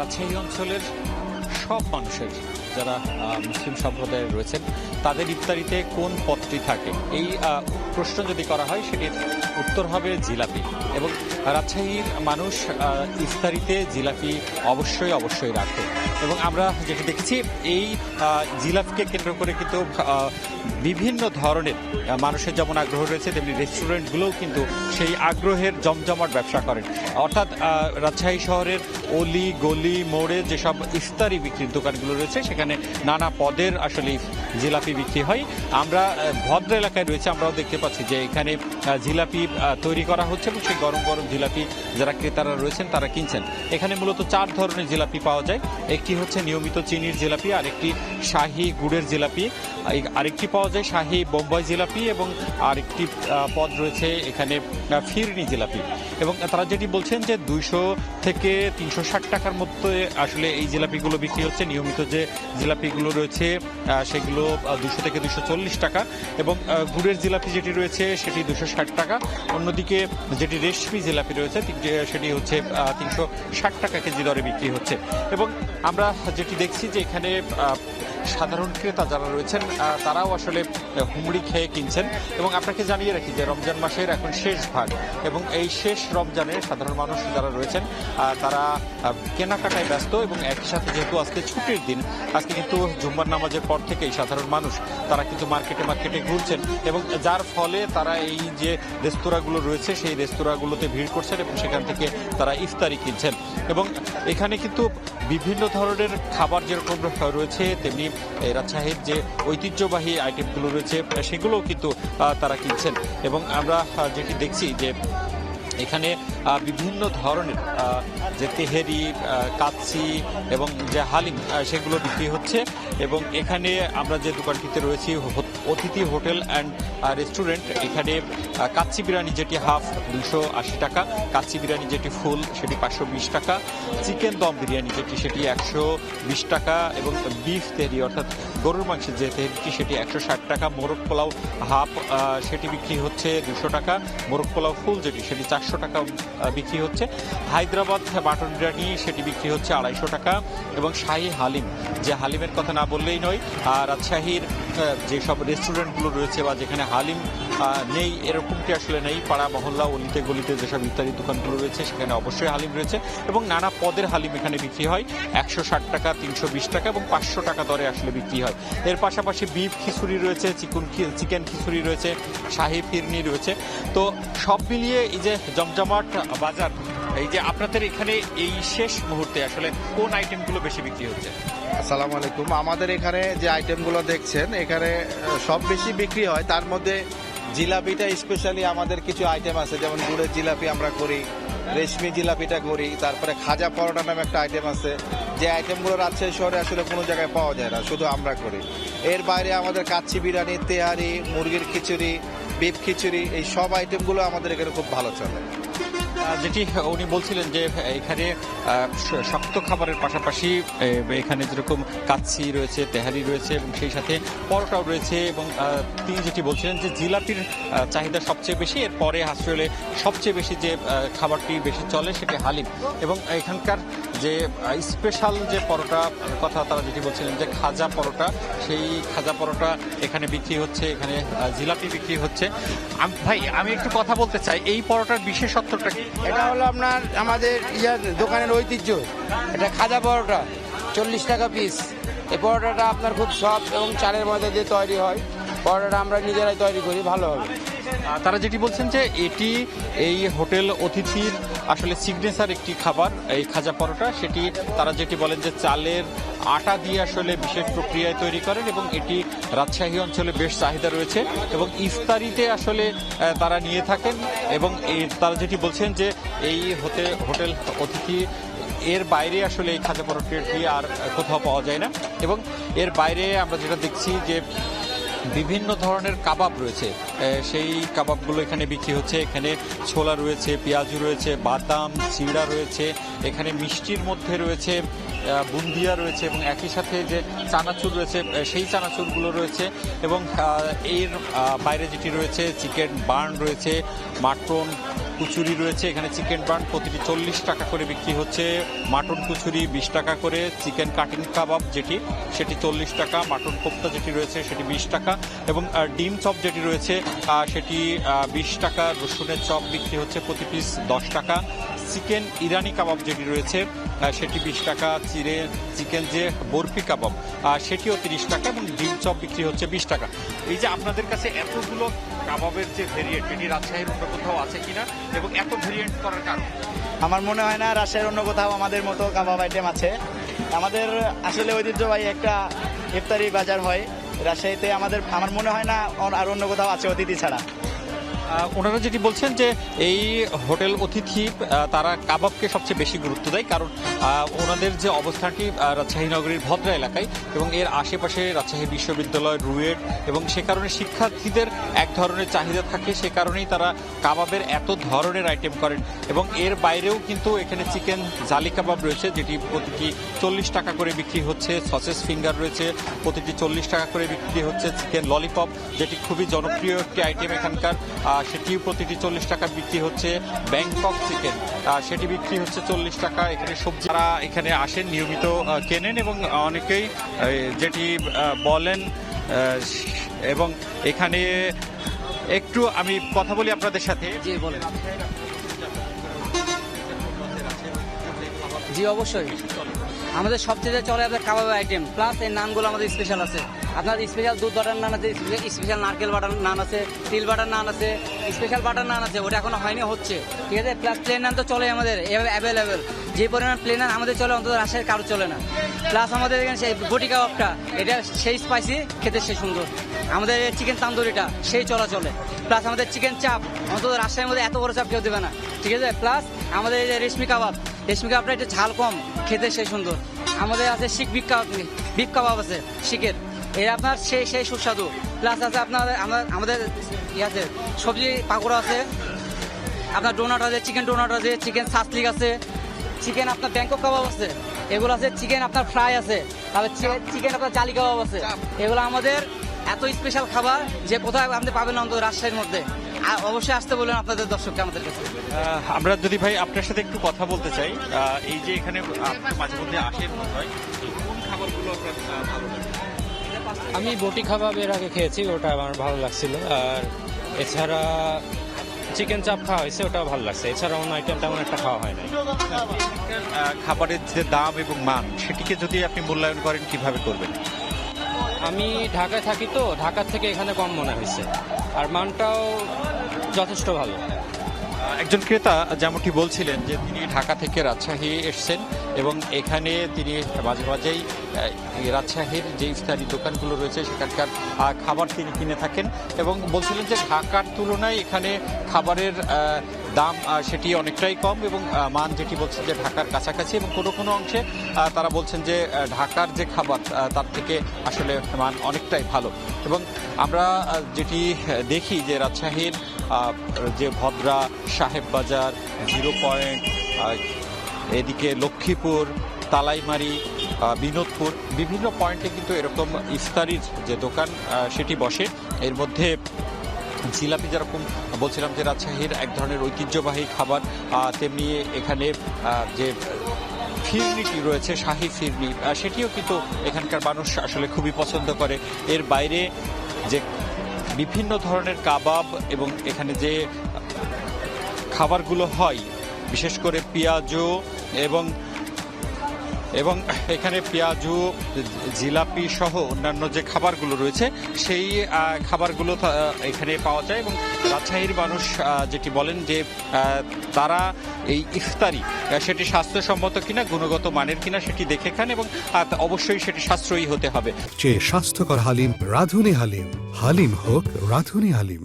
রাজশাহী অঞ্চলের সব মানুষের যারা মুসলিম সম্প্রদায়ের রয়েছেন তাদের ইফতারিতে কোন পদটি থাকে এই প্রশ্ন যদি করা হয় সেটির উত্তর হবে জিলাপি। এবং রাজশাহীর মানুষ ইফতারিতে জিলাপি অবশ্যই রাখে। এবং আমরা যেটা দেখেছি এই জিলাপিকে কেন্দ্র করে কিন্তু বিভিন্ন ধরনের মানুষের যেমন আগ্রহ রয়েছে তেমনি রেস্টুরেন্টগুলোও কিন্তু সেই আগ্রহের জমজমাট ব্যবসা করেন। অর্থাৎ রাজশাহী শহরের অলি গলি মোড়ে যেসব ইফতারি বিক্রির দোকানগুলো রয়েছে সেখানে নানা পদের আসলে জিলাপি বিক্রি হয়। আমরা ভদ্র এলাকায় রয়েছে, আমরাও দেখতে পাচ্ছি যে এখানে জিলাপি তৈরি করা হচ্ছে এবং সেই গরম গরম জিলাপি যারা ক্রেতারা রয়েছেন তারা কিনছেন। এখানে মূলত 4 ধরনের জিলাপি পাওয়া যায়। একটি হচ্ছে নিয়মিত চিনির জিলাপি, আরেকটি শাহী গুড়ের জিলাপি, আরেকটি পাওয়া যায় শাহী বোম্বাই জিলাপি এবং আরেকটি পদ রয়েছে এখানে ফিরনি জিলাপি। এবং তারা যেটি বলছেন যে 200 থেকে 360 টাকার মধ্যে আসলে এই জিলাপিগুলো বিক্রি হচ্ছে। নিয়মিত যে জিলাপিগুলো রয়েছে সেগুলো 200 থেকে 240 টাকা এবং গুড়ের জিলাপি যেটি রয়েছে সেটি 260 টাকা। অন্যদিকে যেটি রেশমি জিলাপি রয়েছে সেটি হচ্ছে 360 টাকা কেজি দরে বিক্রি হচ্ছে। এবং আমরা যেটি দেখছি যে এখানে সাধারণ ক্রেতা যারা রয়েছেন তারাও আসলে হুমড়ি খেয়ে কিনছেন। এবং আপনাকে জানিয়ে রাখি যে রমজান মাসের এখন শেষ ভাগ এবং এই শেষ রমজানে সাধারণ মানুষ যারা রয়েছেন তারা কেনাকাটায় ব্যস্ত এবং একই সাথে যেহেতু আজকে ছুটির দিন, আজকে কিন্তু জুম্মার নামাজের পর থেকেই সাধারণ মানুষ তারা কিন্তু মার্কেটে ঘুরছেন এবং যার ফলে তারা এই যে রেস্তোরাঁগুলো রয়েছে সেই রেস্তোরাঁগুলোতে ভিড় করছেন এবং সেখান থেকে তারা ইফতারি কিনছেন। এবং এখানে কিন্তু বিভিন্ন ধরনের খাবার যেরকম রয়েছে তেমনি রাজশাহীর যে ঐতিহ্যবাহী আইটেমগুলো রয়েছে সেগুলোও কিন্তু তারা কিনছেন। এবং আমরা যেটি দেখছি যে এখানে বিভিন্ন ধরনের যে তেহেরি, কাচ্চি এবং যে হালিম সেগুলো বিক্রি হচ্ছে। এবং এখানে আমরা যে দোকানটিতে রয়েছি অতিথি হোটেল অ্যান্ড রেস্টুরেন্ট, এখানে কাচ্চি বিরিয়ানি যেটি হাফ 280 টাকা, কাচ্চি বিরিয়ানি যেটি ফুল সেটি 520 টাকা, চিকেন দম বিরিয়ানি যেটি সেটি 120 টাকা এবং বিফ তেহরি অর্থাৎ গরুর মাংসের যে তেহরিটি সেটি 160 টাকা, মোরগ পোলাও হাফ সেটি বিক্রি হচ্ছে 200 টাকা, মোরগ পোলাও ফুল যেটি সেটি 400 টাকা বিক্রি হচ্ছে, হায়দ্রাবাদ মাটন বিরিয়ানি সেটি বিক্রি হচ্ছে 250 টাকা এবং শাহী হালিম, যে হালিমের কথা না বললেই নয়, রাজশাহীর যেসব রেস্টুরেন্টগুলো রয়েছে বা যেখানে হালিম নেই এরকমটি আসলে নেই, পাড়া মহল্লা অলিতে গলিতে যেসব ইত্যাদি দোকানগুলো রয়েছে সেখানে অবশ্যই হালিম রয়েছে এবং নানা পদের হালিম এখানে বিক্রি হয় 160 টাকা, 320 টাকা এবং 500 টাকা দরে আসলে বিক্রি হয়। এর পাশাপাশি বিফ খিচুড়ি রয়েছে, চিকেন খিচুড়ি রয়েছে, শাহী ফিরনি রয়েছে। তো সব মিলিয়ে এই যে জমজমাট বাজার, এই যে আপনাদের এখানে এই শেষ মুহূর্তে আসলে কোন আইটেমগুলো বেশি বিক্রি হচ্ছে? আসসালামু আলাইকুম। আমাদের এখানে যে আইটেমগুলো দেখছেন এখানে সব বেশি বিক্রি হয়, তার মধ্যে জিলাপিটা স্পেশালি আমাদের কিছু আইটেম আছে, যেমন গুড়ের জিলাপি আমরা করি, রেশমি জিলাপিটা করি, তারপরে খাজা পরোটা নামে একটা আইটেম আছে, যে আইটেমগুলো রাজশাহী শহরে আসলে কোনো জায়গায় পাওয়া যায় না, শুধু আমরা করি। এর বাইরে আমাদের কাচ্চি বিরিয়ানি, তেহারি, মুরগির খিচুড়ি, বিফ খিচুড়ি, এই সব আইটেমগুলো আমাদের এখানে খুব ভালো চলে। যেটি উনি বলছিলেন যে এখানে শক্ত খাবারের পাশাপাশি এখানে যেরকম কাচ্চি রয়েছে, তেহারি রয়েছে এবং সেই সাথে পরোটাও রয়েছে এবং তিনি যেটি বলছিলেন যে জিলাপির চাহিদা সবচেয়ে বেশি, এরপরে আসলে সবচেয়ে বেশি যে খাবারটি বেশি চলে সেটি হালিম। এবং এখানকার যে স্পেশাল যে পরোটা কথা তারা যেটি বলছিলেন যে খাজা পরোটা, সেই খাজা পরোটা এখানে বিক্রি হচ্ছে, এখানে জিলাপি বিক্রি হচ্ছে। ভাই আমি একটু কথা বলতে চাই, এই পরোটার বিশেষত্বটা কি? এটা হলো আপনার আমাদের দোকানের ঐতিহ্য, এটা খাজা পরোটা 40 টাকা পিস। এই পরোটাটা আপনার খুব সফট এবং চালের মধ্যে দিয়ে তৈরি হয়। পরোটাটা আমরা নিজেরাই তৈরি করি, ভালো হবে। তারা যেটি বলছেন যে এটি এই হোটেল অতিথির আসলে সিগনেচার একটি খাবার, এই খাজা পরোটা, সেটি তারা যেটি বলেন যে চালের আটা দিয়ে আসলে বিশেষ প্রক্রিয়ায় তৈরি করেন এবং এটি রাজশাহী অঞ্চলে বেশ চাহিদা রয়েছে এবং ইফতারিতে আসলে তারা নিয়ে থাকেন। এবং তারা যেটি বলছেন যে এই হোটেল অতিথি এর বাইরে আসলে এই খাজা পরোটাটি আর কোথাও পাওয়া যায় না। এবং এর বাইরে আমরা যেটা দেখছি যে বিভিন্ন ধরনের কাবাব রয়েছে, সেই কাবাবগুলো এখানে বিক্রি হচ্ছে। এখানে ছোলা রয়েছে, পেঁয়াজু রয়েছে, বাদাম চিড়া রয়েছে, এখানে মিষ্টির মধ্যে রয়েছে বুন্দিয়া রয়েছে এবং একই সাথে যে চানাচুর রয়েছে সেই চানাচুরগুলো রয়েছে। এবং এর বাইরে যেটি রয়েছে চিকেন বার্ন রয়েছে, মাটন কুচুরি রয়েছে, এখানে চিকেন বার্ন প্রতিটি 40 টাকা করে বিক্রি হচ্ছে, মাটন কুচুরি 20 টাকা করে, চিকেন কাটিং কাবাব যেটি সেটি 40 টাকা, মাটন কোপ্তা যেটি রয়েছে সেটি 20 টাকা, এবং ডিম চপ যেটি রয়েছে সেটি 20 টাকা, রসুনের চপ বিক্রি হচ্ছে প্রতি পিস 10 টাকা, চিকেন ইরানি কাবাব যেটি রয়েছে সেটি 20 টাকা, চিকেন যে বরফি কাবাব সেটিও 30 টাকা, এবং ডিম চপ বিক্রি হচ্ছে 20 টাকা। এই যে আপনাদের কাছে এতগুলো কাবাবের যে ভেরিয়েন্ট, এটি রাজশাহীর অন্য কোথাও আছে কিনা, এবং এত ভেরিয়েন্ট করার কারণ? আমার মনে হয় না রাজশাহীর অন্য কোথাও আমাদের মতো কাবাব আইটেম আছে। আমাদের আসলে ঐতিহ্যবাহী একটা ইফতারি বাজার হয় রাজশাহীতে, আমার মনে হয় না আর অন্য কোথাও আছে অতিথি ছাড়া। ওনারা যেটি বলছেন যে এই হোটেল অতিথি তারা কাবাবকে সবচেয়ে বেশি গুরুত্ব দেয়, কারণ ওনাদের যে অবস্থানটি রাজশাহী নগরীর ভদ্রা এলাকায় এবং এর আশেপাশে রাজশাহী বিশ্ববিদ্যালয়, রুয়েট, এবং সে কারণে শিক্ষার্থীদের এক ধরনের চাহিদা থাকে, সে কারণেই তারা কাবাবের এত ধরনের আইটেম করেন। এবং এর বাইরেও কিন্তু এখানে চিকেন জালি কাবাব রয়েছে যেটি প্রতিটি 40 টাকা করে বিক্রি হচ্ছে, সসেস ফিঙ্গার রয়েছে প্রতিটি 40 টাকা করে বিক্রি হচ্ছে, চিকেন ললিপপ যেটি খুবই জনপ্রিয় একটি আইটেম এখানকার সেটিও প্রতিটি 40 টাকা বিক্রি হচ্ছে, ব্যাংকক চিকেন সেটি বিক্রি হচ্ছে 40 টাকা। এখানে সবজি যারা এখানে আসেন নিয়মিত কেনেন, এবং অনেকেই যেটি বলেন, এবং এখানে একটু আমি কথা বলি আপনাদের সাথে। জি বলেন। জি অবশ্যই, আমাদের সবচেয়ে চলে আপনার কাবাব আইটেম, প্লাস এই নানগুলো আমাদের স্পেশাল আছে। আপনার স্পেশাল দুধ বাটার নান আছে, স্পেশাল নারকেল বাটার নান আছে, তিল বাটার নান আছে, স্পেশাল বাটার নান আছে, ওটা এখনো হয়নি, হচ্ছে, ঠিক আছে। প্লাস প্লেন নান তো চলে আমাদের অ্যাভেলেবেল, যে পরিমাণ প্লেন নান আমাদের চলে অন্তত রাজশাহীর কারো চলে না। প্লাস আমাদের এখানে সেই বটি কাবাবটা, এটা সেই স্পাইসি, খেতে সেই সুন্দর। আমাদের চিকেন তান্দুরিটা সেই চলে। প্লাস আমাদের চিকেন চাপ, অন্তত রাজশাহীর মধ্যে এত বড় চাপ কেউ দেবে না, ঠিক আছে। প্লাস আমাদের এই যে রেশমি কাবাবটা একটু ঝাল কম, খেতে সেই সুন্দর। আমাদের আছে শিক বিফ কাবাব আছে শিকের, এর আপনার সেই সুস্বাদু। প্লাস আছে আপনার আমাদের আছে সবজি পাকোড়া আছে, আপনার ডোনাট আছে, চিকেন ডোনাট আছে, চিকেন সাসলিক আছে, চিকেন আপনার ব্যাংকক কাবাব আছে, এগুলো আছে, চিকেন আপনার ফ্রাই আছে, তারপর চিকেন আপনার জালি কাবাব আছে। এগুলো আমাদের এত স্পেশাল খাবার যে কোথাও আপনি পাবেন না অন্তত রাজশাহীর মধ্যে। অবশ্যই আসতে বলবেন আপনাদের দর্শককে আমাদের কাছে। আমরা যদি ভাই আপনার সাথে একটু কথা বলতে চাই, এই যে এখানে মাঝে মধ্যে আসেন, কোন খাবারগুলো আপনার ভালো লাগে? আমি বটি কাবাব এর আগে খেয়েছি, ওটা আমার ভালো লাগছিল। আর এছাড়া চিকেন চাপ খাওয়া হয়েছে, ওটাও ভালো লাগছে। এছাড়া অন্য আইটেম তেমন একটা খাওয়া হয় না। খাবারের যে দাম এবং মান, সেটিকে যদি আপনি মূল্যায়ন করেন কিভাবে করবেন? আমি ঢাকায় থাকি, তো ঢাকার থেকে এখানে কম মনে হয়েছে, আর মানটাও যথেষ্ট ভালো। একজন ক্রেতা যেমনটি বলছিলেন যে তিনি ঢাকা থেকে রাজশাহী এসেছেন, এবং এখানে তিনি মাঝে মাঝেই রাজশাহীর যে ইফতারি দোকানগুলো রয়েছে সেখানকার খাবার তিনি কিনে থাকেন, এবং বলছিলেন যে ঢাকার তুলনায় এখানে খাবারের দাম সেটি অনেকটাই কম, এবং মান যেটি বলছেন যে ঢাকার কাছাকাছি, এবং কোনো অংশে তারা বলছেন যে ঢাকার যে খাবার তার থেকে আসলে মান অনেকটাই ভালো। এবং আমরা যেটি দেখি যে রাজশাহীর যে ভদ্রা, সাহেব বাজার, 0 পয়েন্ট, এদিকে লক্ষ্মীপুর, তালাইমারি, বিনোদপুর, বিভিন্ন পয়েন্টে কিন্তু এরকম ইফতারির যে দোকান সেটি বসে। এর মধ্যে জিলাপি যেরকম বলছিলাম যে রাজশাহীর এক ধরনের ঐতিহ্যবাহী খাবার, তেমনি এখানে যে ফিরনিটি রয়েছে, শাহী ফিরনি, সেটিও কিন্তু এখানকার মানুষ আসলে খুবই পছন্দ করে। এর বাইরে যে বিভিন্ন ধরনের কাবাব এবং এখানে যে খাবারগুলো হয়, বিশেষ করে পেঁয়াজু, এবং এখানে পেঁয়াজু, জিলাপি সহ অন্যান্য যে খাবারগুলো রয়েছে সেই খাবারগুলো এখানে পাওয়া যায়। এবং রাজশাহীর মানুষ যেটি বলেন যে তারা এই ইফতারি সেটি স্বাস্থ্যসম্মত কিনা, গুণগত মানের কিনা সেটি দেখে খান, এবং অবশ্যই সেটি সাশ্রয়ী হতে হবে। স্বাস্থ্যকর হালিম রাঁধুনি হালিম, হালিম হোক রাঁধুনি হালিম।